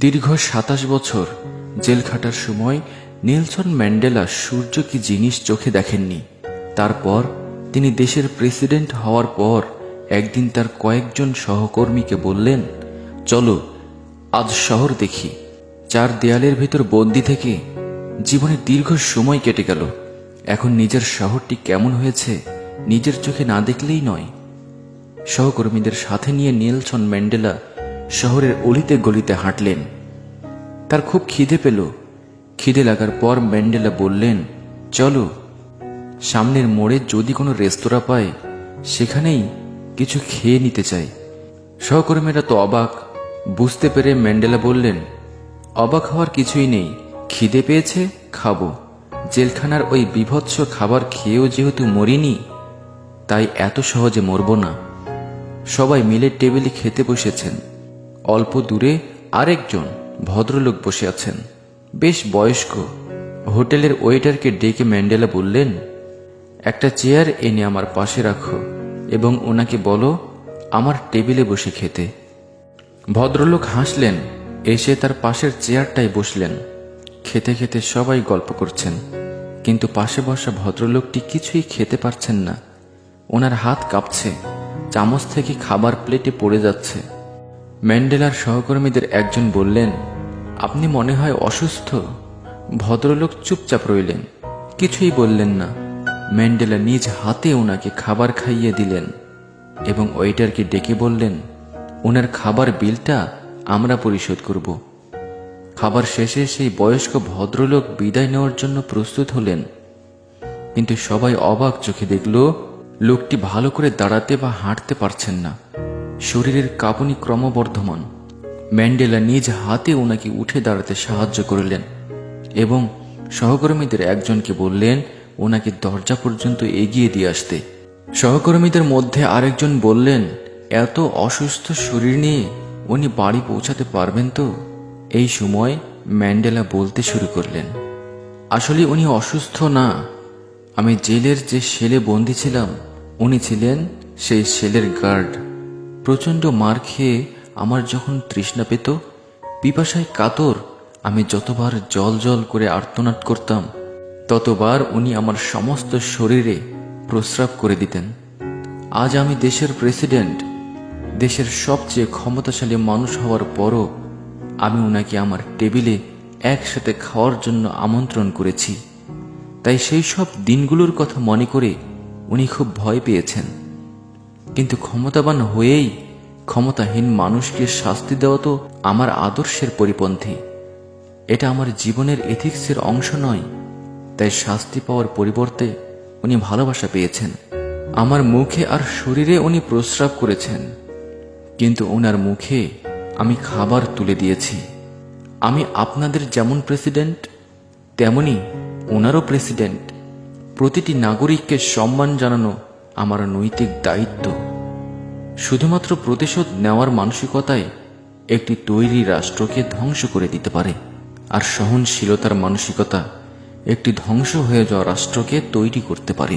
দীর্ঘ ২৭ বছর জেল খাটার সময় নেলসন ম্যান্ডেলা সূর্য কি জিনিস চোখে দেখেননি। তারপর তিনি দেশের প্রেসিডেন্ট হওয়ার পর একদিন তার কয়েকজন সহকর্মীকে বললেন, চলো আজ শহর দেখি। চার দেয়ালের ভিতর বন্দি থেকে জীবনের দীর্ঘ সময় কেটে গেল। এখন নিজের শহরটি কেমন হয়েছে নিজের চোখে না দেখলেই নয়। সহকর্মীদের সাথে নিয়ে নেলসন ম্যান্ডেলা শহরের অলিতে গলিতে হাঁটলেন। তার খুব খিদে পেল। খিদে লাগার পর ম্যান্ডেলা বললেন, চলো সামনের মোড়ে যদি কোনো রেস্তোরাঁ পায় সেখানেই কিছু খেয়ে নিতে চাই। সহকর্মীরা তো অবাক। বুঝতে পেরে ম্যান্ডেলা বললেন, অবাক হওয়ার কিছুই নেই, খিদে পেয়েছে খাবো। জেলখানার ওই বিভৎস খাবার খেয়েও যেহেতু মরিনি, তাই এত সহজে মরব না। সবাই মিলে টেবিলে খেতে বসেছেন। অল্প দূরে আরেকজন ভদ্রলোক বসে আছেন, বেশ বয়স্ক। হোটেলের ওয়েটারকে ডেকে ম্যান্ডেলা বললেন, একটা চেয়ার এনে আমার পাশে রাখো এবং ওনাকে বলো আমার টেবিলে বসে খেতে। ভদ্রলোক হাসলেন, এসে তার পাশের চেয়ারটায় বসলেন। খেতে খেতে সবাই গল্প করছেন, কিন্তু পাশে বসা ভদ্রলোকটি কিছুই খেতে পারছেন না। ওনার হাত কাঁপছে, চামচ থেকে খাবার প্লেটে পড়ে যাচ্ছে। ম্যান্ডেলার সহকর্মীদের একজন বললেন, আপনি মনে হয় অসুস্থ। ভদ্রলোক চুপচাপ রইলেন, কিছুই বললেন না। ম্যান্ডেলা নিজ হাতে ওনাকে খাবার খাইয়ে দিলেন এবং ওয়েটারকে ডেকে বললেন, ওনার খাবার বিলটা আমরা পরিশোধ করব। খাবার শেষে সেই বয়স্ক ভদ্রলোক বিদায় নেওয়ার জন্য প্রস্তুত হলেন, কিন্তু সবাই অবাক চোখে দেখল লোকটি ভালো করে দাঁড়াতে বা হাঁটতে পারছেন না। শরীরের কাঁপুনি ক্রমবর্ধমান। ম্যান্ডেলা নিজ হাতে ওনাকে উঠে দাঁড়াতে সাহায্য করলেন এবং সহকর্মীদের একজনকে বললেন ওনাকে দরজা পর্যন্ত এগিয়ে দিয়ে আসতে। সহকর্মীদের মধ্যে আরেকজন বললেন, এত অসুস্থ শরীর নিয়ে উনি বাড়ি পৌঁছাতে পারবেন তো? এই সময় ম্যান্ডেলা বলতে শুরু করলেন, আসলে উনি অসুস্থ না। আমি জেলের যে সেলে বন্দী ছিলাম, উনি ছিলেন সেই সেলের গার্ড। প্রচণ্ড মার খেয়ে আমার যখন তৃষ্ণা পেত, পিপাসায় কাতর আমি যতবার জল জল করে আর্তনাদ করতাম, ততবার উনি আমার সমস্ত শরীরে প্রস্রাব করে দিতেন। আজ আমি দেশের প্রেসিডেন্ট, দেশের সবচেয়ে ক্ষমতাশালী মানুষ হওয়ার পরও আমি ওনাকে আমার টেবিলে একসাথে খাওয়ার জন্য আমন্ত্রণ করেছি। তাই সেই সব দিনগুলোর কথা মনে করে উনি খুব ভয় পেয়েছেন। কিন্তু ক্ষমতাবান হয়েই ক্ষমতাহীন মানুষকে শাস্তি দেওয়া তো আমার আদর্শের পরিপন্থী। এটা আমার জীবনের এথিক্সের অংশ নয়। তাই শাস্তি পাওয়ার পরিবর্তে উনি ভালোবাসা পেয়েছেন। আমার মুখে আর শরীরে উনি প্রস্রাব করেছেন, কিন্তু ওনার মুখে আমি খাবার তুলে দিয়েছি। আমি আপনাদের যেমন প্রেসিডেন্ট, তেমনি ওনারও প্রেসিডেন্ট। প্রতিটি নাগরিককে সম্মান জানানো আমার নৈতিক দায়িত্ব। শুধুমাত্র প্রতিশোধ নেওয়ার মানসিকতায় একটি তৈরি রাষ্ট্রকে ধ্বংস করে দিতে পারে, আর সহনশীলতার মানসিকতা একটি ধ্বংস হয়ে যাওয়া রাষ্ট্রকে তৈরি করতে পারে।